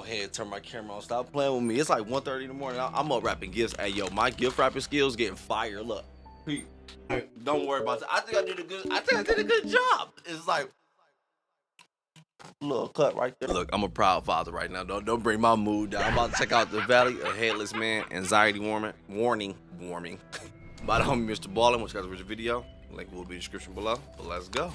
ahead and turn my camera on. Stop playing with me. It's like 1:30 in the morning. I'm up wrapping gifts. Hey, yo, my gift wrapping skills getting fire. Look, don't worry about that. I think I did a good job. It's like little cut right there. Look, I'm a proud father right now. Don't bring my mood down. I'm about to check out the Valley of Headless Man. Anxiety warning by the homie Mrballen. Which guys watch the video. Link will be in the description below. But let's go.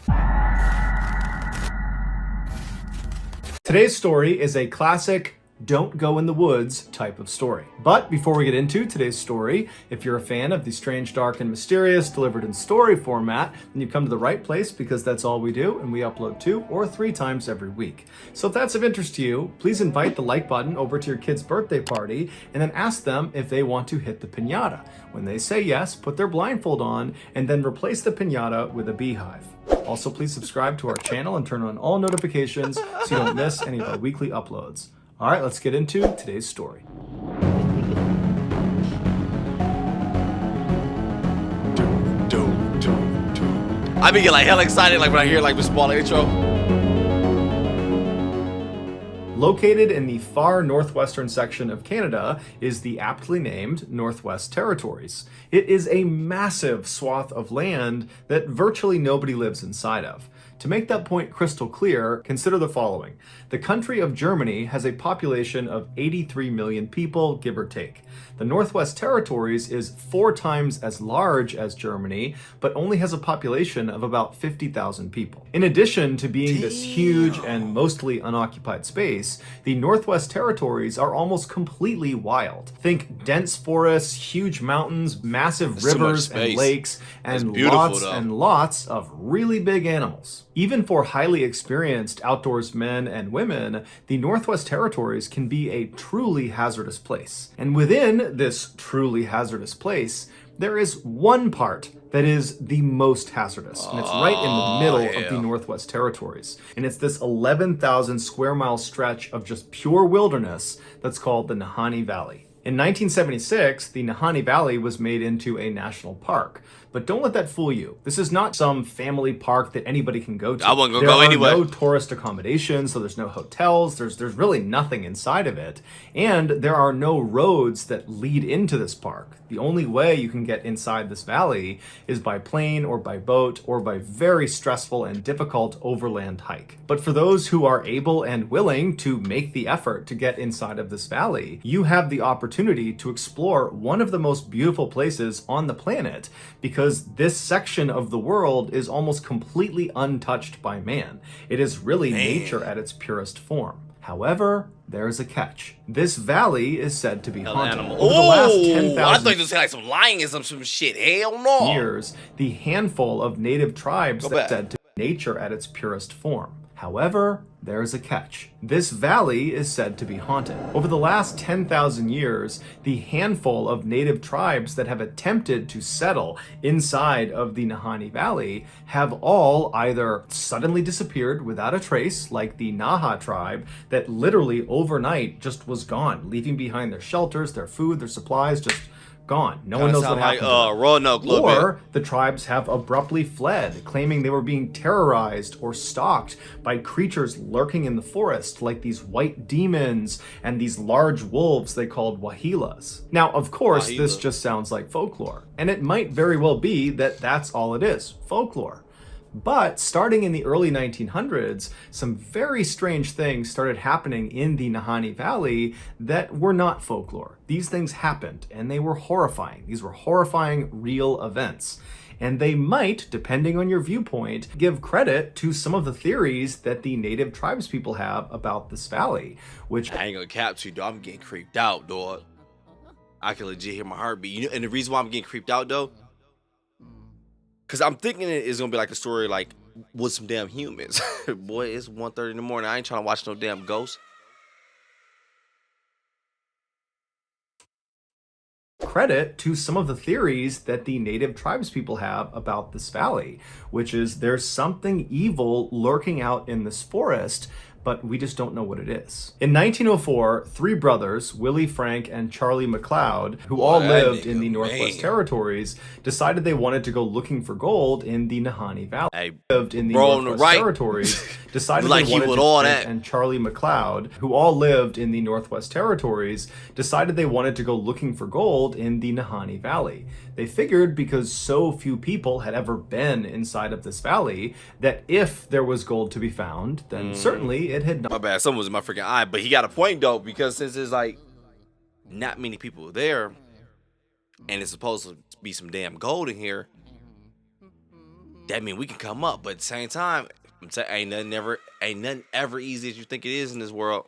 Today's story is a classic don't go in the woods type of story. But before we get into today's story, if you're a fan of the strange, dark, and mysterious delivered in story format, then you've come to the right place because that's all we do, and we upload 2 or 3 times every week. So if that's of interest to you, please invite the like button over to your kid's birthday party and then ask them if they want to hit the piñata. When they say yes, put their blindfold on and then replace the piñata with a beehive. Also, please subscribe to our channel and turn on all notifications so you don't miss any of our weekly uploads. All right, let's get into today's story. I be getting like hella excited like when I hear like the Mrballen intro. Located in the far northwestern section of Canada is the aptly named Northwest Territories. It is a massive swath of land that virtually nobody lives inside of. To make that point crystal clear, consider the following. The country of Germany has a population of 83 million people, give or take. The Northwest Territories is 4 times as large as Germany, but only has a population of about 50,000 people. In addition to being this huge and mostly unoccupied space, the Northwest Territories are almost completely wild. Think dense forests, huge mountains, massive rivers and lakes, and lots of really big animals. Even for highly experienced outdoors men and women, the Northwest Territories can be a truly hazardous place. And within this truly hazardous place, there is one part that is the most hazardous, and it's right in the middle of the Northwest Territories. And it's this 11,000 square mile stretch of just pure wilderness that's called the Nahani Valley. In 1976, the Nahani Valley was made into a national park. But don't let that fool you. This is not some family park that anybody can go to. I wouldn't go anyway. There are no tourist accommodations, so there's no hotels, there's really nothing inside of it. And there are no roads that lead into this park. The only way you can get inside this valley is by plane or by boat or by very stressful and difficult overland hike. But for those who are able and willing to make the effort to get inside of this valley, you have the opportunity to explore one of the most beautiful places on the planet, because this section of the world is almost completely untouched by man. It is really nature at its purest form. However, there's a catch. This valley is said to be haunted. Over the last 10,000 I thought you were saying like some lions or some shit. Hell no. years, the handful of native tribes that said to be nature at its purest form. However, there's a catch. This valley is said to be haunted. Over the last 10,000 years, the handful of native tribes that have attempted to settle inside of the Nahani Valley have all either suddenly disappeared without a trace, like the Naha tribe, that literally overnight just was gone, leaving behind their shelters, their food, their supplies, just gone. No one knows what happened. Or the tribes have abruptly fled, claiming they were being terrorized or stalked by creatures lurking in the forest, like these white demons and these large wolves they called wahilas. Now, of course, this just sounds like folklore, and it might very well be that that's all it is, folklore. But starting in the early 1900s, some very strange things started happening in the Nahani Valley that were not folklore. These things happened, and they were horrifying. These were horrifying, real events. And they might, depending on your viewpoint, give credit to some of the theories that the native tribes people have about this valley, which... I ain't gonna cap to you, dog. I'm getting creeped out, dog. I can legit hear my heartbeat. You know, and the reason why I'm getting creeped out, though, because I'm thinking it is going to be like a story like with some damn humans. Boy, it's 1:30 in the morning. I ain't trying to watch no damn ghosts. Credit to some of the theories that the native tribes people have about this valley, which is there's something evil lurking out in this forest, but we just don't know what it is. In 1904, three brothers, Willie, Frank, and Charlie McLeod, who all lived in the Northwest Territories, decided they wanted to go looking for gold in the Nahani Valley. Hey, Lived in the bro, on the Northwest right. Territories, decided Like they he wanted with to all Frank that. and Charlie McLeod, who all lived in the Northwest Territories, decided they wanted to go looking for gold in the Nahani Valley. They figured because so few people had ever been inside of this valley that if there was gold to be found, then certainly it had not. My bad, someone was in my freaking eye, but he got a point though, because since there's like not many people there, and it's supposed to be some damn gold in here, that means we can come up. But at the same time, I'm saying ain't nothing ever easy as you think it is in this world.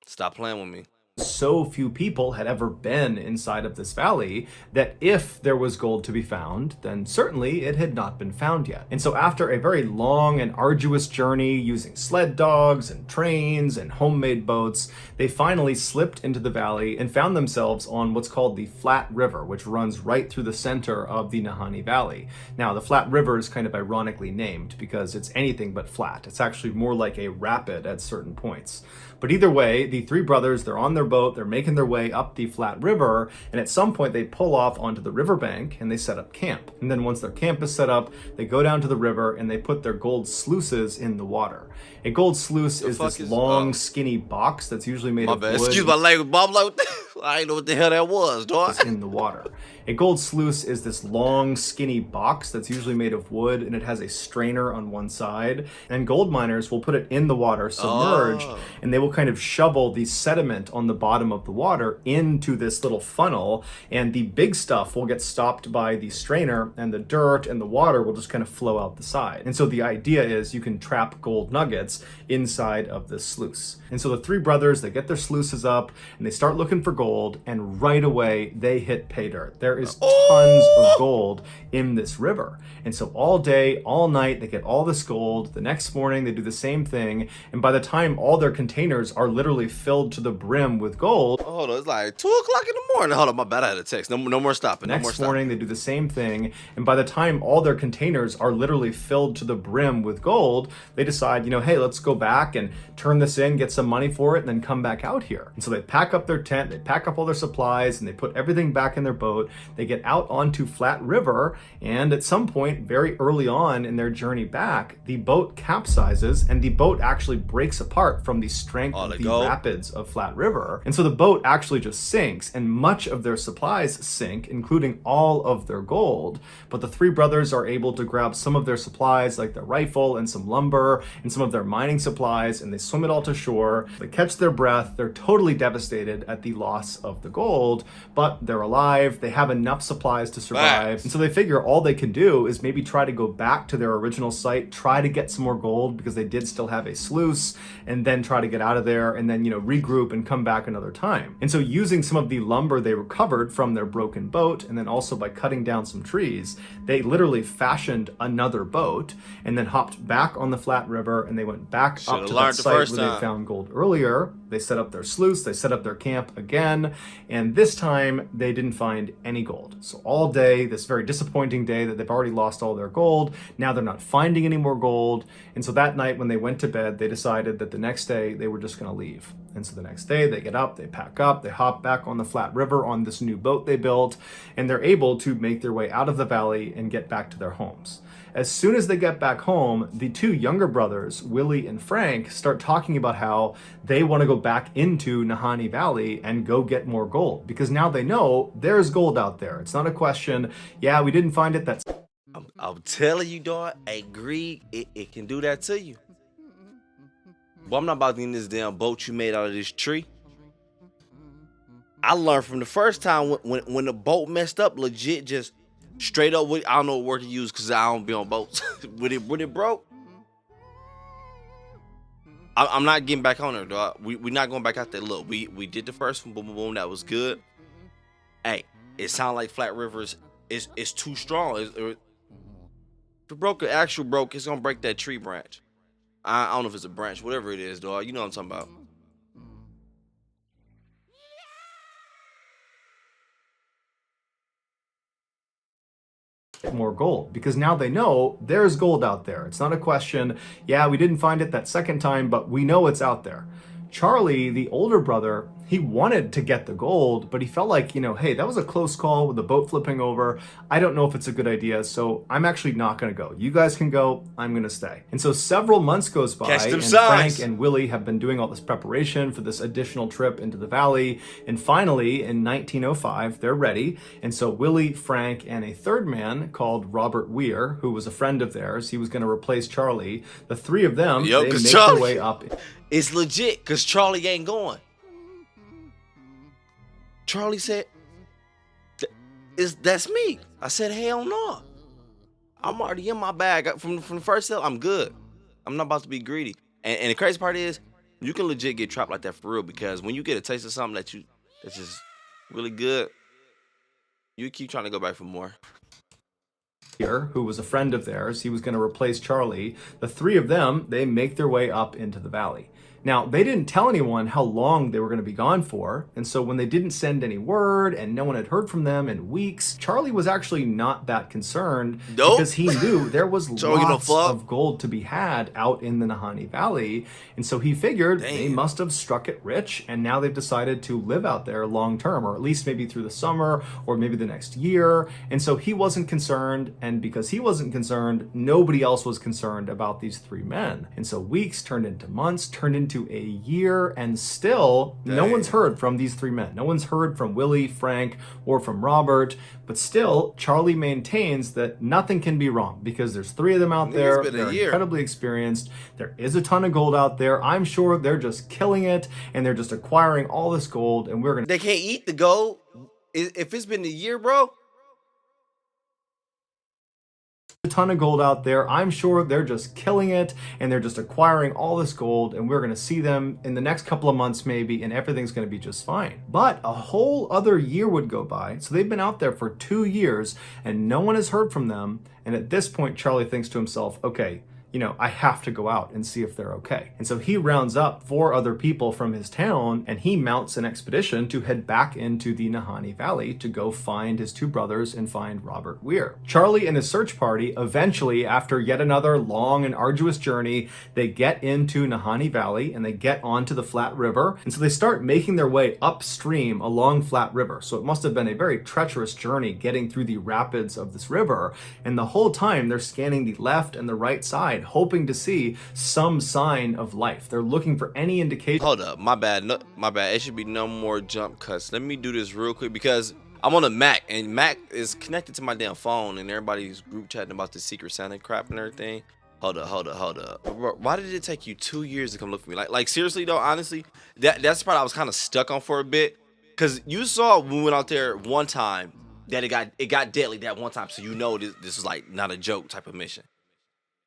Stop playing with me. So few people had ever been inside of this valley that if there was gold to be found, then certainly it had not been found yet. And so after a very long and arduous journey using sled dogs and trains and homemade boats, they finally slipped into the valley and found themselves on what's called the Flat River, which runs right through the center of the Nahani Valley. Now, the Flat River is kind of ironically named because it's anything but flat. It's actually more like a rapid at certain points. But either way, the three brothers, they're on their boat, they're making their way up the Flat River, and at some point they pull off onto the riverbank and they set up camp. And then once their camp is set up, they go down to the river and they put their gold sluices in the water. A gold sluice is this long, skinny box that's usually made of wood. Excuse my language, Bob. Like, I didn't know what the hell that was, dog. In the water. A gold sluice is this long, skinny box that's usually made of wood, and it has a strainer on one side. And gold miners will put it in the water, submerged, and they will kind of shovel the sediment on the bottom of the water into this little funnel, and the big stuff will get stopped by the strainer, and the dirt and the water will just kind of flow out the side. And so the idea is you can trap gold nuggets inside of this sluice. And so the three brothers, they get their sluices up, and they start looking for gold, and right away they hit pay dirt. There is tons of gold in this river. And so all day, all night, they get all this gold. The next morning, they do the same thing. And by the time all their containers are literally filled to the brim with gold. Hold on, it's like 2 o'clock in the morning. Hold on, my bad, I had a text. No more stopping. Next morning, they do the same thing. And by the time all their containers are literally filled to the brim with gold, they decide, hey, let's go back and turn this in, get some money for it, and then come back out here. And so they pack up their tent, they pack up all their supplies, and they put everything back in their boat. They get out onto Flat River, and at some point, very early on in their journey back, the boat capsizes, and the boat actually breaks apart from the strength of the rapids of Flat River. And so the boat actually just sinks, and much of their supplies sink, including all of their gold. But the three brothers are able to grab some of their supplies, like their rifle and some lumber and some of their mining supplies, and they swim it all to shore. They catch their breath. They're totally devastated at the loss of the gold, but they're alive. They have enough supplies to survive. And so they figure all they can do is maybe try to go back to their original site, try to get some more gold because they did still have a sluice, and then try to get out of there and then, regroup and come back another time. And so using some of the lumber they recovered from their broken boat, and then also by cutting down some trees, they literally fashioned another boat and then hopped back on the Flat River, and they went back up to that site where they found gold earlier. They set up their sluice, they set up their camp again, and this time they didn't find any gold. So all day, this very disappointing day that they've already lost all their gold, now they're not finding any more gold. And so that night when they went to bed, they decided that the next day they were just gonna leave. And so the next day they get up, they pack up, they hop back on the Flat River on this new boat they built, and they're able to make their way out of the valley and get back to their homes. As soon as they get back home, the two younger brothers, Willie and Frank, start talking about how they want to go back into Nahani Valley and go get more gold, because now they know there's gold out there. It's not a question, yeah, we didn't find it, that's... I'm telling you, dog, agree, it can do that to you. But I'm not about to get in this damn boat you made out of this tree. I learned from the first time when the boat messed up, legit just straight up, I don't know what word to use because I don't be on boats. when it broke, I'm not getting back on there, dog. We're not going back out there. Look, we did the first one, boom, boom, boom, that was good. Hey, it sounds like Flat Rivers is too strong. If it broke, it's gonna break that tree branch. I don't know if it's a branch, whatever it is, dog. You know what I'm talking about. more gold, because now they know there's gold out there. It's not a question, yeah, we didn't find it that second time, but we know it's out there. Charlie, the older brother, he wanted to get the gold, but he felt like, hey, that was a close call with the boat flipping over. I don't know if it's a good idea, so I'm actually not going to go. You guys can go, I'm going to stay. And so several months goes by, and Frank and Willie have been doing all this preparation for this additional trip into the valley. And finally, in 1905, they're ready. And so Willie, Frank, and a third man called Robert Weir, who was a friend of theirs, he was going to replace Charlie. The three of them, they make their way up. It's legit, because Charlie ain't going. Charlie said, that's me. I said, hell no. I'm already in my bag. From the first sale, I'm good. I'm not about to be greedy. And the crazy part is, you can legit get trapped like that for real, because when you get a taste of something that's just really good, you keep trying to go back for more. Who was a friend of theirs, he was going to replace Charlie. The three of them, they make their way up into the valley. Now, they didn't tell anyone how long they were going to be gone for, and so when they didn't send any word and no one had heard from them in weeks, Charlie was actually not that concerned because he knew there was lots of gold to be had out in the Nahani Valley, and so he figured they must have struck it rich, and now they've decided to live out there long term, or at least maybe through the summer, or maybe the next year, and so he wasn't concerned, and because he wasn't concerned, nobody else was concerned about these three men. And so weeks turned into months, turned into a year, and still no one's heard from these three men. No one's heard from Willie, Frank, or from Robert, but still Charlie maintains that nothing can be wrong because there's three of them out there. They're incredibly experienced. There is a ton of gold out there. I'm sure they're just killing it, and they're just acquiring all this gold, and they can't eat the gold. If it's been a year, bro, a ton of gold out there. I'm sure they're just killing it, and they're just acquiring all this gold, and we're going to see them in the next couple of months maybe, and everything's going to be just fine. But a whole other year would go by, so they've been out there for 2 years, and no one has heard from them. And at this point, Charlie thinks to himself, okay, I have to go out and see if they're okay. And so he rounds up 4 other people from his town, and he mounts an expedition to head back into the Nahani Valley to go find his 2 brothers and find Robert Weir. Charlie and his search party, eventually, after yet another long and arduous journey, they get into Nahani Valley and they get onto the Flat River. And so they start making their way upstream along Flat River. So it must have been a very treacherous journey getting through the rapids of this river. And the whole time they're scanning the left and the right side, hoping to see some sign of life. They're looking for any indication. Hold up, my bad. No, my bad. It should be no more jump cuts. Let me do this real quick because I'm on a Mac, and Mac is connected to my damn phone, and everybody's group chatting about the Secret Santa crap and everything. Hold up. Why did it take you 2 years to come look for me? Like seriously though, honestly, that's the part I was kind of stuck on for a bit, because you saw when we went out there one time that it got deadly that one time, so this was like not a joke type of mission.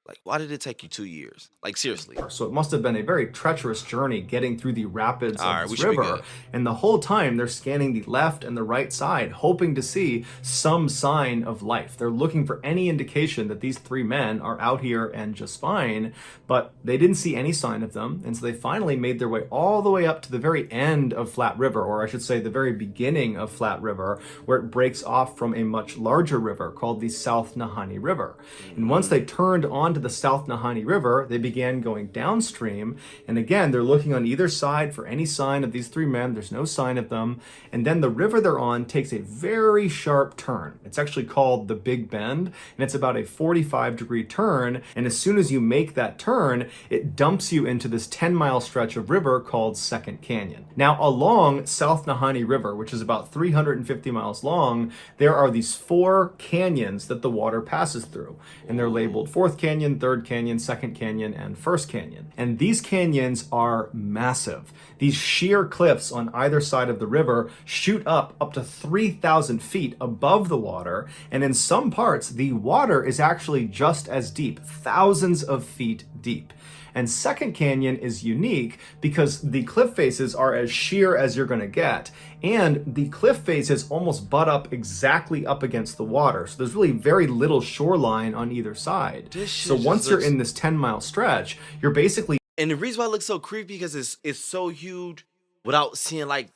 Like, why did it take you 2 years? Like, seriously. So it must have been a very treacherous journey getting through the rapids of this river. And the whole time they're scanning the left and the right side, hoping to see some sign of life. They're looking for any indication that these 3 men are out here and just fine, but they didn't see any sign of them. And so they finally made their way all the way up to the very end of Flat River, or I should say the very beginning of Flat River, where it breaks off from a much larger river called the South Nahani River. And once they turned onto the South Nahani River, they began going downstream, and again they're looking on either side for any sign of these 3 men. There's no sign of them. And then the river they're on takes a very sharp turn. It's actually called the Big Bend, and it's about a 45-degree turn, and as soon as you make that turn, it dumps you into this 10-mile stretch of river called Second Canyon. Now along South Nahani River, which is about 350 miles long, there are these 4 canyons that the water passes through, and they're labeled 4th Canyon, 3rd Canyon, 2nd Canyon, and 1st Canyon. And these canyons are massive. These sheer cliffs on either side of the river shoot up to 3,000 feet above the water, and in some parts, the water is actually just as deep, thousands of feet deep. And Second Canyon is unique because the cliff faces are as sheer as you're going to get, and the cliff faces almost butt up exactly up against the water. So there's really very little shoreline on either side. So once you're in this 10-mile stretch, you're basically... And the reason why it looks so creepy because it's so huge without seeing like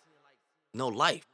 no life.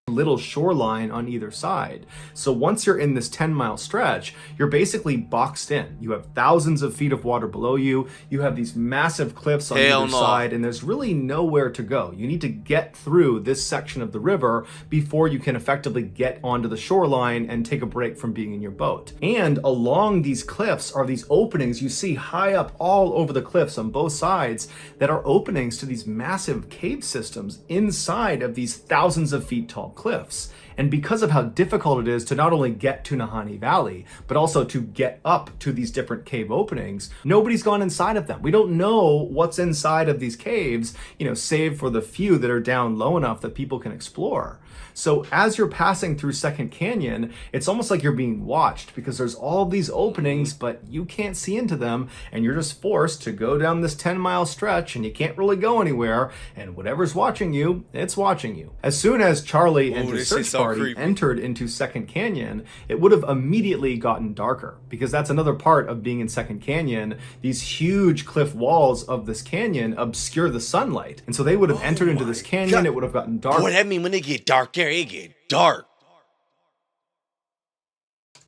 little shoreline on either side. So once you're in this 10-mile stretch, you're basically boxed in. You have thousands of feet of water below you. You have these massive cliffs on either side, and there's really nowhere to go. You need to get through this section of the river before you can effectively get onto the shoreline and take a break from being in your boat. And along these cliffs are these openings you see high up all over the cliffs on both sides that are openings to these massive cave systems inside of these thousands of feet tall cliffs. And because of how difficult it is to not only get to Nahani Valley, but also to get up to these different cave openings, nobody's gone inside of them. We don't know what's inside of these caves, save for the few that are down low enough that people can explore. So as you're passing through Second Canyon, it's almost like you're being watched because there's all these openings, but you can't see into them, and you're just forced to go down this 10-mile stretch, and you can't really go anywhere, and whatever's watching you, it's watching you. As soon as Charlie and his search party entered into Second Canyon, it would have immediately gotten darker, because that's another part of being in Second Canyon. These huge cliff walls of this canyon obscure the sunlight, and so they would have entered into this canyon. It would have gotten dark. Boy, that mean when they get dark there, it get dark.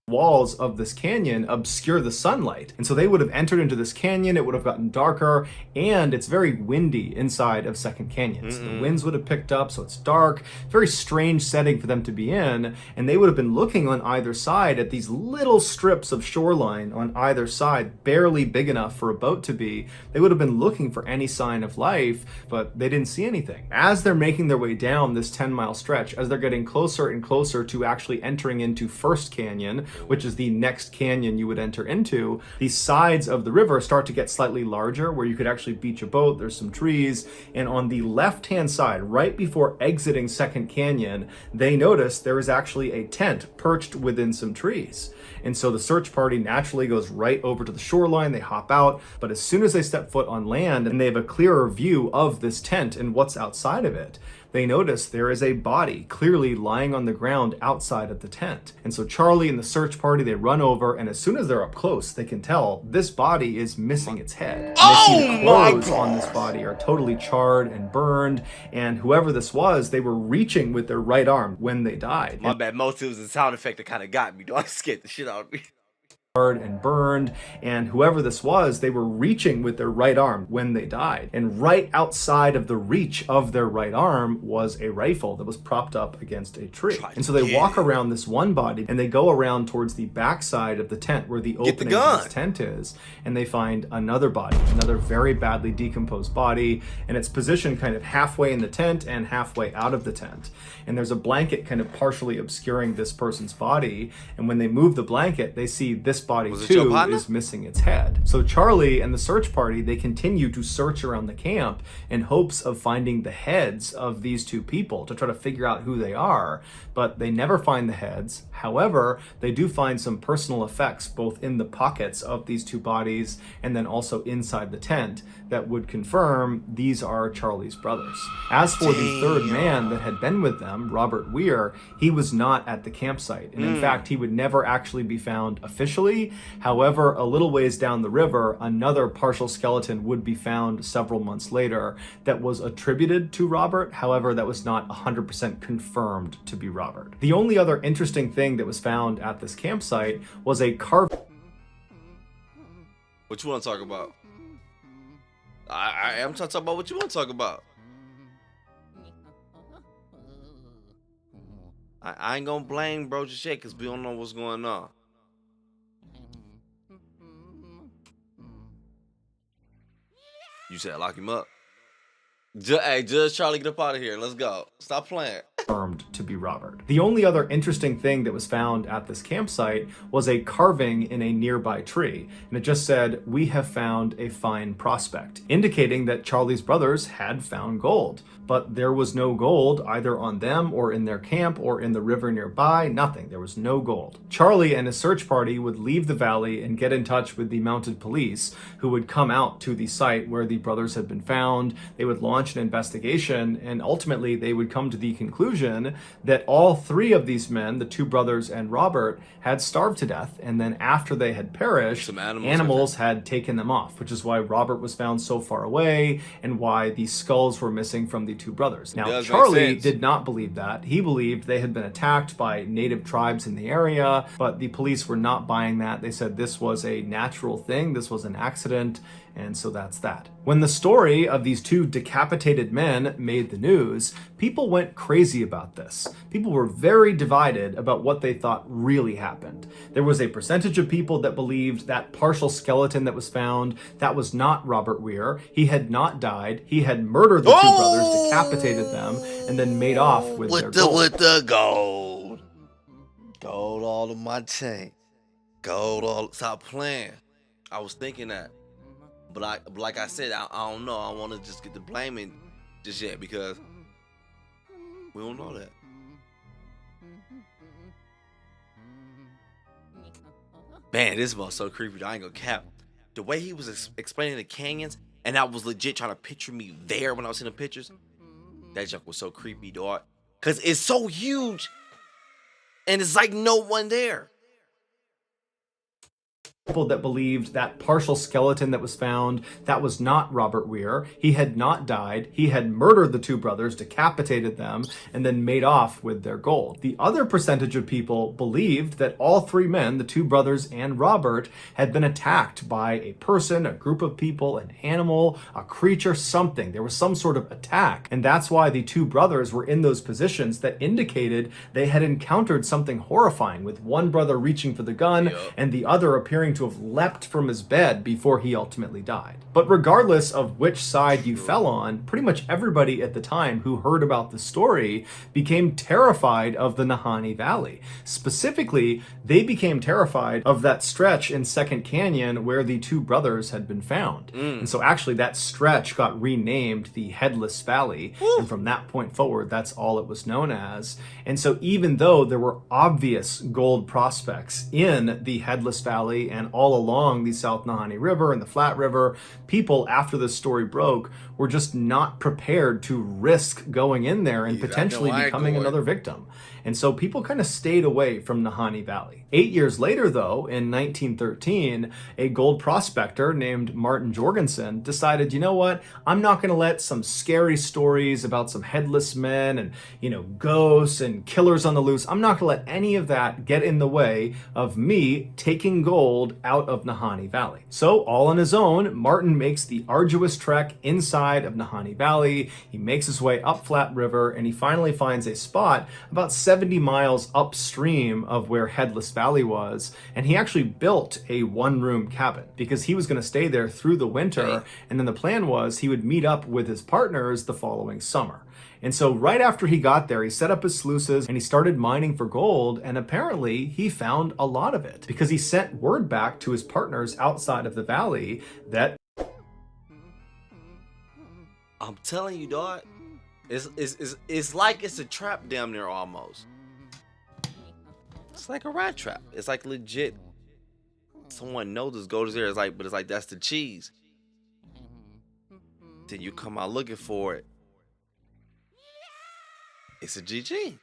Walls of this canyon obscure the sunlight, and so they would have entered into this canyon. It would have gotten darker, and it's very windy inside of Second Canyon. So the winds would have picked up, so it's dark. Very strange setting for them to be in, and they would have been looking on either side at these little strips of shoreline on either side, barely big enough for a boat to be. They would have been looking for any sign of life, but they didn't see anything. As they're making their way down this 10-mile stretch, as they're getting closer and closer to actually entering into First Canyon, which is the next canyon you would enter into, the sides of the river start to get slightly larger where you could actually beach a boat. There's some trees, and on the left-hand side, right before exiting Second Canyon, they notice there is actually a tent perched within some trees. And so the search party naturally goes right over to the shoreline. They hop out, but as soon as they step foot on land and they have a clearer view of this tent and what's outside of it, they notice there is a body clearly lying on the ground outside of the tent. And so Charlie and the search party, they run over, and as soon as they're up close, they can tell this body is missing its head. And they see the clothes on this body are totally charred and burned, and whoever this was, they were reaching with their right arm when they died. My bad, most it was a sound effect that kind of got me, though. I scared the shit out of me. And burned, and whoever this was, they were reaching with their right arm when they died. And right outside of the reach of their right arm was a rifle that was propped up against a tree. And so they walk around this one body, and they go around towards the backside of the tent where the opening of this tent is, and they find another body, another very badly decomposed body, and it's positioned kind of halfway in the tent and halfway out of the tent. And there's a blanket kind of partially obscuring this person's body, and when they move the blanket, they see this body too is missing its head. So Charlie and the search party, they continue to search around the camp in hopes of finding the heads of these two people to try to figure out who they are, but they never find the heads. However, they do find some personal effects both in the pockets of these two bodies and then also inside the tent that would confirm these are Charlie's brothers. As for the third man that had been with them, Robert Weir, he was not at the campsite, and in fact he would never actually be found officially. However, a little ways down the river, another partial skeleton would be found several months later that was attributed to Robert. However, that was not 100% confirmed to be Robert. The only other interesting thing that was found at this campsite was a carved... What you want to talk about? I am trying to talk about what you want to talk about. I ain't gonna blame bro just yet because we don't know what's going on. You said lock him up. Hey, Judge Charlie, get up out of here. Let's go. Stop playing. Confirmed to be Robert. The only other interesting thing that was found at this campsite was a carving in a nearby tree, and it just said, "We have found a fine prospect," indicating that Charlie's brothers had found gold. But there was no gold either on them or in their camp or in the river nearby. Nothing. There was no gold. Charlie and his search party would leave the valley and get in touch with the mounted police, who would come out to the site where the brothers had been found. They would launch launch an investigation, and ultimately they would come to the conclusion that all three of these men, the two brothers and Robert, had starved to death, and then after they had perished, Some animals, animals had taken them off, which is why Robert was found so far away and why the skulls were missing from the two brothers. Now, Does make Charlie sense. did not believe that. He believed they had been attacked by native tribes in the area, but the police were not buying that. They said this was a natural thing, this was an accident, and so that's that. When the story of these two decapitated men made the news, people went crazy about this. People were very divided about what they thought really happened. There was a percentage of people that believed that partial skeleton that was found, that was not Robert Weir. He had not died. He had murdered the two brothers, decapitated them, and then made off with their gold. With the gold. Gold all in my chain. Gold all. Stop playing. I was thinking that. But like I said, I don't know. I want to just get the blaming just yet because we don't know that. Man, this was so creepy. I ain't gonna cap. The way he was explaining the canyons, and I was legit trying to picture me there when I was seeing the pictures. That junk was so creepy, dog. Cause it's so huge, and it's like no one there. People that believed that partial skeleton that was found, that was not Robert Weir. He had not died. He had murdered the two brothers, decapitated them, and then made off with their gold. The other percentage of people believed that all three men, the two brothers and Robert, had been attacked by a person, a group of people, an animal, a creature, something. There was some sort of attack. And that's why the two brothers were in those positions that indicated they had encountered something horrifying, with one brother reaching for the gun and the other appearing to have leapt from his bed before he ultimately died. But regardless of which side you fell on, pretty much everybody at the time who heard about the story became terrified of the Nahani Valley. Specifically, they became terrified of that stretch in Second Canyon where the two brothers had been found. And so actually that stretch got renamed the Headless Valley, and from that point forward, that's all it was known as. And so even though there were obvious gold prospects in the Headless Valley and all along the South Nahani River and the Flat River, people, after this story broke, were just not prepared to risk going in there and potentially becoming another victim. And so people kind of stayed away from Nahani Valley. 8 years later, though, in 1913, a gold prospector named Martin Jorgensen decided, you know what, I'm not going to let some scary stories about some headless men and, ghosts and killers on the loose, I'm not going to let any of that get in the way of me taking gold out of Nahani Valley. So, all on his own, Martin makes the arduous trek inside of Nahani Valley. He makes his way up Flat River, and he finally finds a spot about 70 miles upstream of where Headless Valley was, and he actually built a one-room cabin because he was going to stay there through the winter, and then the plan was he would meet up with his partners the following summer. And so right after he got there, he set up his sluices and he started mining for gold, and apparently he found a lot of it because he sent word back to his partners outside of the valley that, I'm telling you, dog. It's like it's a trap damn near almost. It's like a rat trap. It's like legit. Someone knows this gold is there. But it's like that's the cheese. Then you come out looking for it. It's a GG.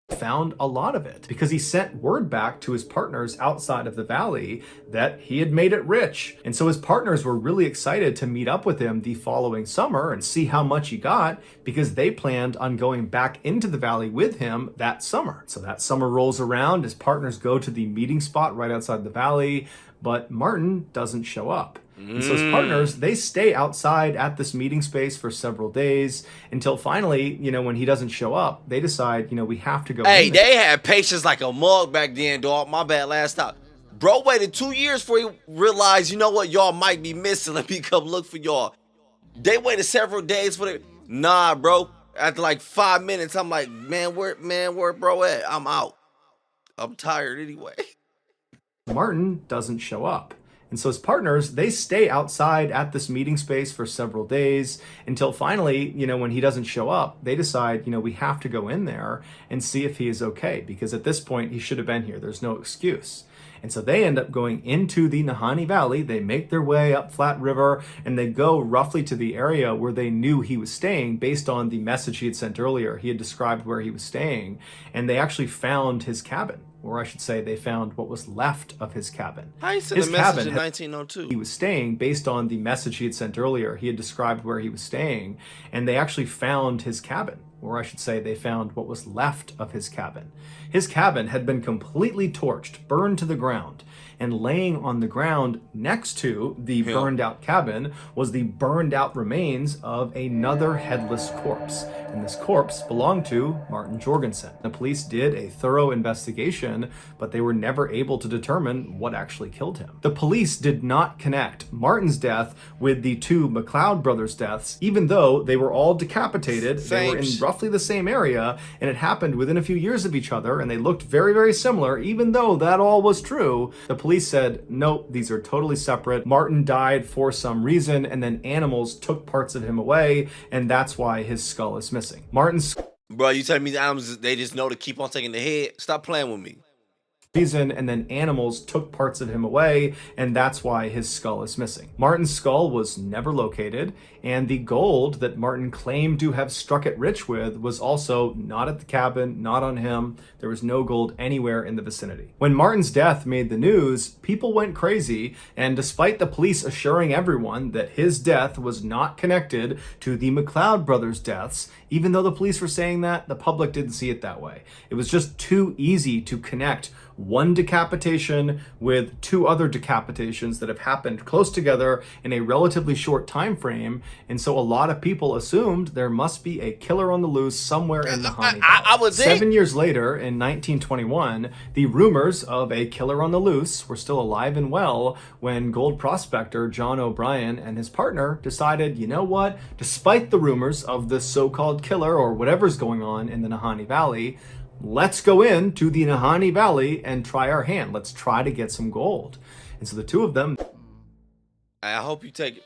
Found a lot of it because he sent word back to his partners outside of the valley that he had made it rich. And so his partners were really excited to meet up with him the following summer and see how much he got, because they planned on going back into the valley with him that summer. So that summer rolls around, his partners go to the meeting spot right outside the valley, but Martin doesn't show up. And so his partners, they stay outside at this meeting space for several days until finally, when he doesn't show up, they decide, we have to go. Hey, they had patience like a mug back then, dog. My bad last time. Bro waited 2 years before he realized, you know what, y'all might be missing. Let me come look for y'all. They waited several days for it. Nah, bro. After like 5 minutes, I'm like, where bro at? I'm out. I'm tired anyway. Martin doesn't show up. And so his partners, they stay outside at this meeting space for several days until finally, when he doesn't show up, they decide, we have to go in there and see if he is okay, because at this point he should have been here. There's no excuse. And so they end up going into the Nahani Valley. They make their way up Flat River, and they go roughly to the area where they knew he was staying based on the message he had sent earlier. He had described where he was staying, and they actually found his cabin. Or I should say they found what was left of his cabin. How you sent a message in 1902? He was staying based on the message he had sent earlier. He had described where he was staying, and they actually found his cabin. Or I should say they found what was left of his cabin. His cabin had been completely torched, burned to the ground, and laying on the ground next to the burned out cabin was the burned out remains of another headless corpse. And this corpse belonged to Martin Jorgensen. The police did a thorough investigation, but they were never able to determine what actually killed him. The police did not connect Martin's death with the two McLeod brothers' deaths, even though they were all decapitated. They were in roughly the same area, and it happened within a few years of each other, and they looked very, very similar. Even though that all was true, the police said, nope, these are totally separate. Martin died for some reason, and then animals took parts of him away, and that's why his skull is missing. Martin's... Bro, you telling me the animals, they just know to keep on taking the head? Stop playing with me. Reason, and then animals took parts of him away, and that's why his skull is missing. Martin's skull was never located, and the gold that Martin claimed to have struck it rich with was also not at the cabin, not on him. There was no gold anywhere in the vicinity. When Martin's death made the news, people went crazy, and despite the police assuring everyone that his death was not connected to the McLeod brothers' deaths, even though the police were saying that, the public didn't see it that way. It was just too easy to connect one decapitation with two other decapitations that have happened close together in a relatively short time frame, and so a lot of people assumed there must be a killer on the loose somewhere in Nahani Valley. I would think. 7 years later, in 1921, the rumors of a killer on the loose were still alive and well when gold prospector John O'Brien and his partner decided, you know what, despite the rumors of this so-called killer or whatever's going on in the Nahani Valley, let's go into the Nahani Valley and try our hand. Let's try to get some gold. And so the two of them... I hope you take it.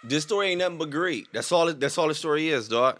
This story ain't nothing but greed. That's all the story is, dog.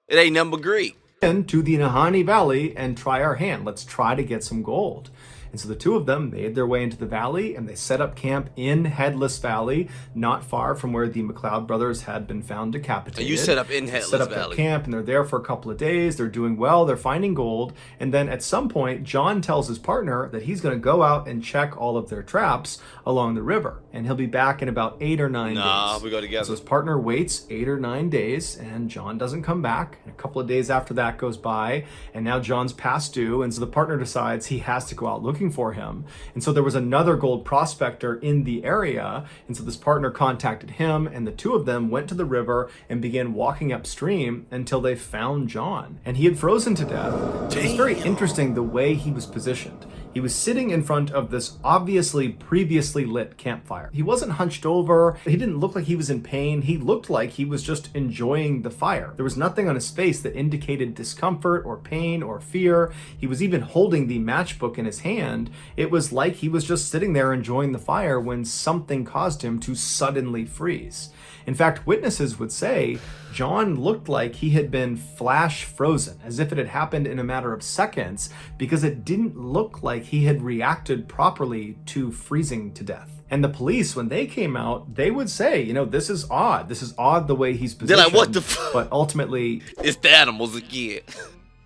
It ain't nothing but greed. ...into the Nahani Valley and try our hand. Let's try to get some gold. And so the two of them made their way into the valley, and they set up camp in Headless Valley, not far from where the McLeod brothers had been found decapitated. And you set up in Headless Valley. Set up their camp, and they're there for a couple of days. They're doing well. They're finding gold. And then at some point, John tells his partner that he's going to go out and check all of their traps along the river. And he'll be back in about 8 or 9 days. Nah, we go together. So his partner waits 8 or 9 days, and John doesn't come back. And a couple of days after that goes by, and now John's past due. And so the partner decides he has to go out looking for him. And so there was another gold prospector in the area, and so this partner contacted him, and the two of them went to the river and began walking upstream until they found John. And he had frozen to death. It was very interesting the way he was positioned. He was sitting in front of this obviously previously lit campfire. He wasn't hunched over. He didn't look like he was in pain. He looked like he was just enjoying the fire. There was nothing on his face that indicated discomfort or pain or fear. He was even holding the matchbook in his hand. It was like he was just sitting there enjoying the fire when something caused him to suddenly freeze. In fact, witnesses would say John looked like he had been flash frozen, as if it had happened in a matter of seconds, because it didn't look like he had reacted properly to freezing to death. And the police, when they came out, they would say, you know, this is odd. This is odd the way he's positioned. They're like, what the fuck? But ultimately... It's the animals again.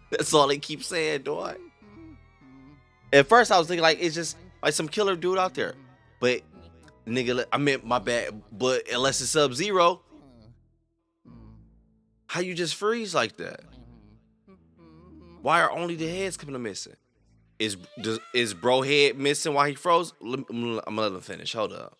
That's all they keep saying, dog. At first, I was thinking, like, it's just like some killer dude out there. But... Nigga, I meant my bad, but unless it's Sub-Zero, how you just freeze like that? Why are only the heads coming to missing? Is bro head missing while he froze? I'm gonna let him finish. Hold up.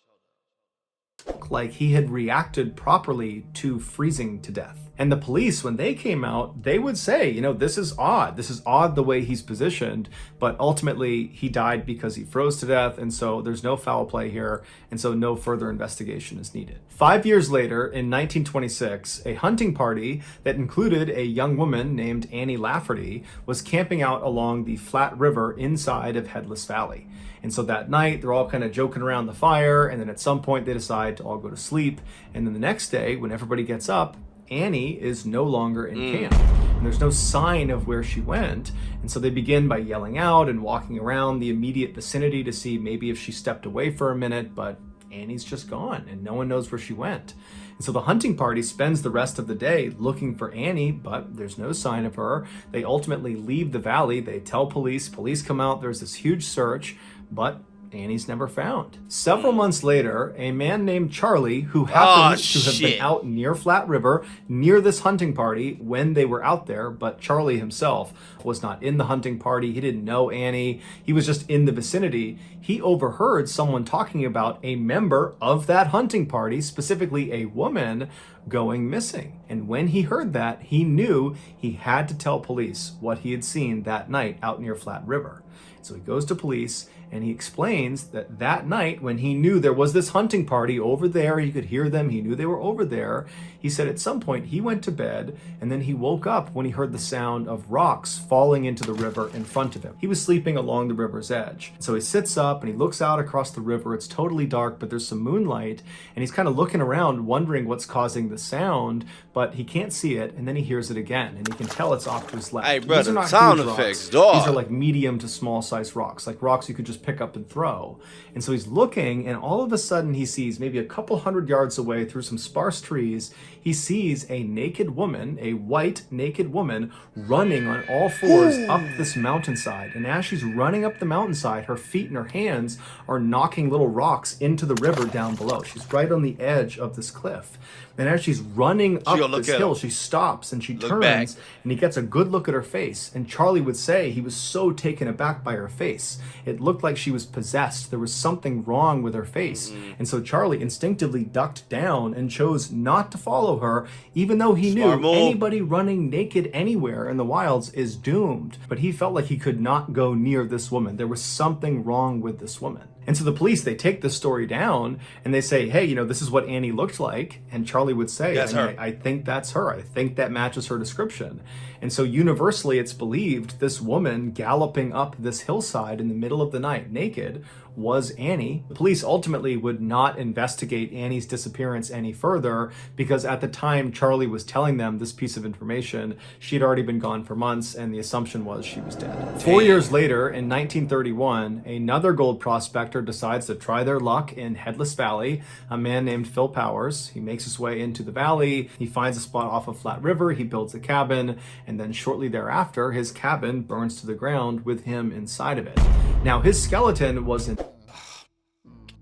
Like he had reacted properly to freezing to death. And the police, when they came out, they would say, you know, this is odd. This is odd the way he's positioned. But ultimately, he died because he froze to death. And so there's no foul play here. And so no further investigation is needed. 5 years later, in 1926, a hunting party that included a young woman named Annie Lafferty was camping out along the Flat River inside of Headless Valley. And so that night, they're all kind of joking around the fire. And then at some point, they decide to all go to sleep. And then the next day, when everybody gets up, Annie is no longer in camp. and there's no sign of where she went. And so they begin by yelling out and walking around the immediate vicinity to see maybe if she stepped away for a minute, but Annie's just gone and no one knows where she went. And so the hunting party spends the rest of the day looking for Annie, but there's no sign of her. They ultimately leave the valley. They tell police. Police come out. There's this huge search, but Annie's never found. Several months later, a man named Charlie, who happened to have been out near Flat River, near this hunting party when they were out there, but Charlie himself was not in the hunting party. He didn't know Annie. He was just in the vicinity. He overheard someone talking about a member of that hunting party, specifically a woman, going missing. And when he heard that, he knew he had to tell police what he had seen that night out near Flat River. So he goes to police and he explains that that night when he knew there was this hunting party over there, he could hear them, he knew they were over there. He said at some point he went to bed and then he woke up when he heard the sound of rocks falling into the river in front of him. He was sleeping along the river's edge. So he sits up and he looks out across the river. It's totally dark, but there's some moonlight, and he's kind of looking around wondering what's causing the sound, but he can't see it, and then he hears it again, and he can tell it's off to his left. Hey, These brother, are not sound huge effects, rocks. dog. These are like medium to small size rocks, like rocks you could just pick up and throw. And so he's looking, and all of a sudden he sees, maybe a couple hundred yards away through some sparse trees, he sees a naked woman, a white naked woman, running on all fours up this mountainside. And as she's running up the mountainside, her feet and her hands are knocking little rocks into the river down below. She's right on the edge of this cliff. And as she's running up this hill, she stops and she turns, and he gets a good look at her face. And Charlie would say he was so taken aback by her face. It looked like she was possessed. There was something wrong with her face. And so Charlie instinctively ducked down and chose not to follow her, even though he knew anybody running naked anywhere in the wilds is doomed. But he felt like he could not go near this woman. There was something wrong with this woman. And so the police, they take this story down and they say, hey, this is what Annie looked like. And Charlie would say, that's her. I think that's her. I think that matches her description. And so universally, it's believed this woman galloping up this hillside in the middle of the night naked was Annie. The police ultimately would not investigate Annie's disappearance any further because at the time Charlie was telling them this piece of information, she'd already been gone for months and the assumption was she was dead. 4 years later, in 1931, another gold prospector decides to try their luck in Headless Valley. A man named Phil Powers. He makes his way into the valley. He finds a spot off of Flat River. He builds a cabin, and then shortly thereafter, his cabin burns to the ground with him inside of it. Now, his skeleton wasn't...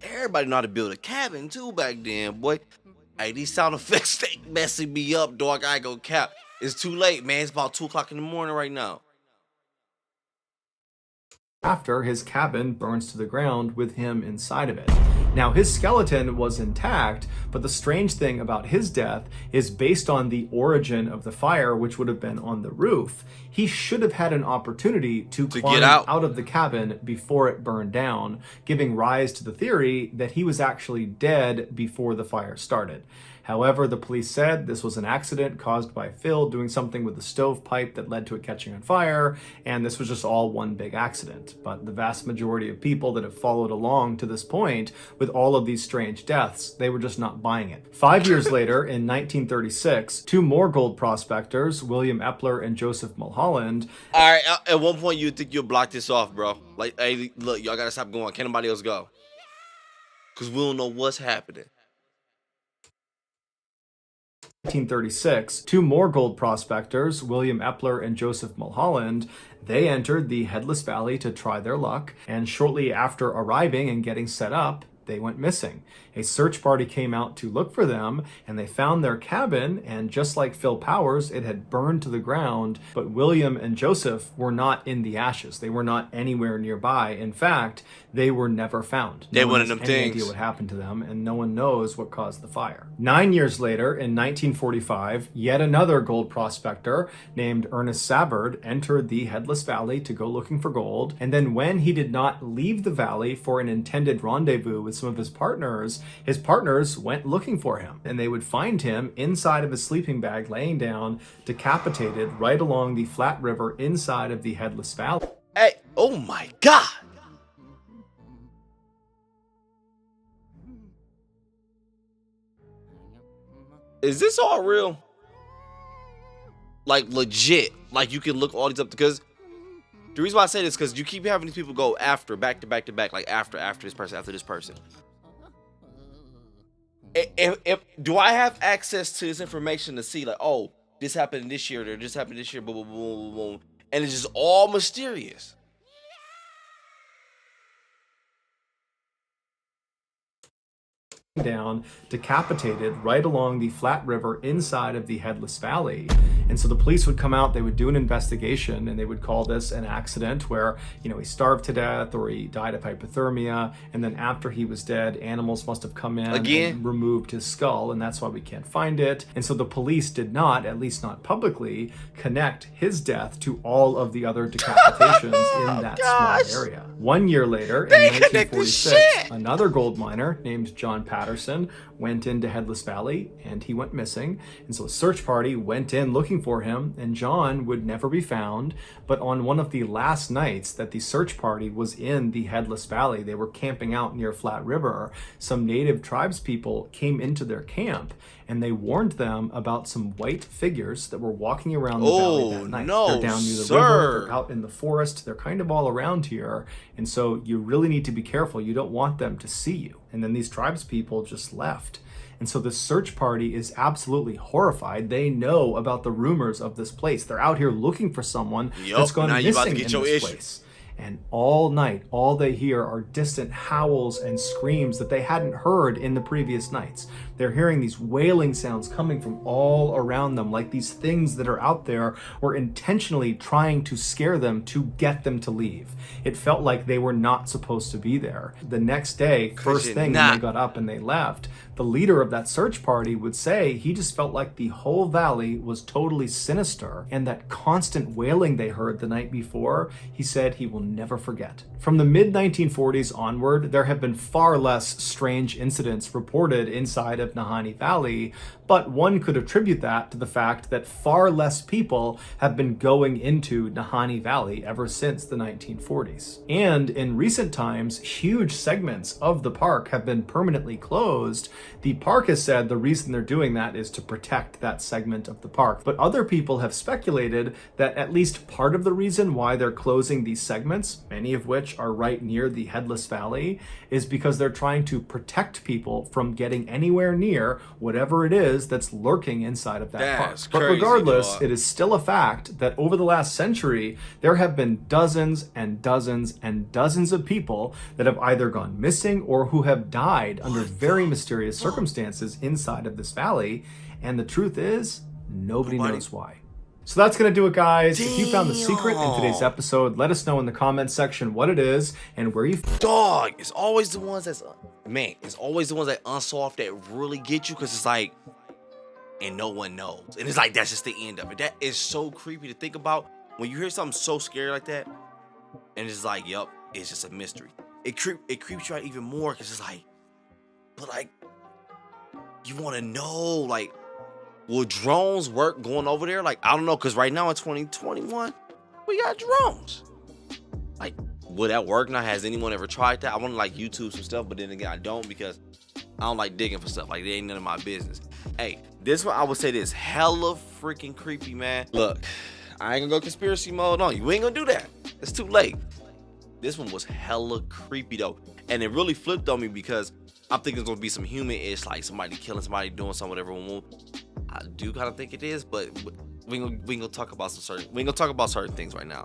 Everybody know how to build a cabin too back then, boy. Hey, these sound effects, they messing me up, dog. I ain't gonna cap. It's too late, man. It's about 2 o'clock in the morning right now. After his cabin burns to the ground with him inside of it. Now, his skeleton was intact, but the strange thing about his death is based on the origin of the fire, which would have been on the roof. He should have had an opportunity to climb out of the cabin before it burned down, giving rise to the theory that he was actually dead before the fire started. However, the police said this was an accident caused by Phil doing something with the stovepipe that led to it catching on fire, and this was just all one big accident. But the vast majority of people that have followed along to this point with all of these strange deaths, they were just not buying it. 5 years later, in 1936, 2 more gold prospectors, William Epler and Joseph Mulholland. All right, at one point you think you'll block this off, bro. Like, hey, look, y'all gotta stop going. Can't nobody else go? Because we don't know what's happening. 1936, 2 more gold prospectors, William Epler and Joseph Mulholland, they entered the Headless Valley to try their luck, and shortly after arriving and getting set up, they went missing. A search party came out to look for them, and they found their cabin, and just like Phil Powers, it had burned to the ground, but William and Joseph were not in the ashes. They were not anywhere nearby. In fact, they were never found. They one of them things. No one has any idea what happened to them, and no one knows what caused the fire. 9 years later, in 1945, yet another gold prospector named Ernest Sabbard entered the Headless Valley to go looking for gold, and then when he did not leave the valley for an intended rendezvous with some of his partners went looking for him, and they would find him inside of his sleeping bag, laying down, decapitated right along the Flat River inside of the Headless Valley. Hey, oh my God. Is this all real? like legit. Like you can look all these up because the reason why I say this because you keep having these people go after back to back to back, like after this person, after this person. If do I have access to this information to see like, oh, this happened this year, or this happened this year, boom, boom, boom, boom, boom, and it's just all mysterious. Down, decapitated right along the flat river inside of the Headless Valley. And so the police would come out, they would do an investigation, and they would call this an accident where, you know, he starved to death or he died of hypothermia. And then after he was dead, animals must have come in and removed his skull, and that's why we can't find it. And so the police did not, at least not publicly, connect his death to all of the other decapitations in that small area. 1 year later, in 1946, another gold miner named John Patterson went into Headless Valley and he went missing. And so a search party went in looking for him, and John would never be found. But on one of the last nights that the search party was in the Headless Valley, they were camping out near Flat River, some native tribes people came into their camp and they warned them about some white figures that were walking around the valley that night. They're down near the river, they're out in the forest, they're kind of all around here. And so you really need to be careful. You don't want them to see you. And then these tribes people just left. And so the search party is absolutely horrified. They know about the rumors of this place. They're out here looking for someone that's gone missing in this place. And all night, all they hear are distant howls and screams that they hadn't heard in the previous nights. They're hearing these wailing sounds coming from all around them, like these things that are out there were intentionally trying to scare them to get them to leave. It felt like they were not supposed to be there. The next day, first thing when they got up and they left, the leader of that search party would say he just felt like the whole valley was totally sinister, and that constant wailing they heard the night before, he said he will never forget. From the mid-1940s onward, there have been far less strange incidents reported inside of Nahani Valley, but one could attribute that to the fact that far less people have been going into Nahani Valley ever since the 1940s. And in recent times, huge segments of the park have been permanently closed. The park has said the reason they're doing that is to protect that segment of the park. But other people have speculated that at least part of the reason why they're closing these segments, many of which are right near the Headless Valley, is because they're trying to protect people from getting anywhere near whatever it is that's lurking inside of that park. But regardless, it is still a fact that over the last century, there have been dozens and dozens and dozens of people that have either gone missing or who have died under very mysterious circumstances inside of this valley. And the truth is, nobody knows why. So that's going to do it, guys. If you found the secret in today's episode, let us know in the comments section what it is and where you... Dog, it's always the ones that's... Man, it's always the ones that unsolved that really get you, because it's like... And no one knows. And it's like, that's just the end of it. That is so creepy to think about. When you hear something so scary like that, and it's like, yup, it's just a mystery. It creeps you out even more, because it's like... But like... You want to know, like... Will drones work going over there? Like, I don't know, because right now in 2021, we got drones. Like, would that work now? Has anyone ever tried that? I want to, like, YouTube some stuff, but then again, I don't, because I don't like digging for stuff. Like, it ain't none of my business. Hey, this one, I would say this hella freaking creepy, man. Look, I ain't gonna go conspiracy mode on you. We ain't gonna do that. It's too late. This one was hella creepy, though. And it really flipped on me, because I'm thinking it's gonna be some human-ish, like somebody killing somebody, doing something, whatever. I do kind of think it is, but we ain't gonna talk about certain things right now.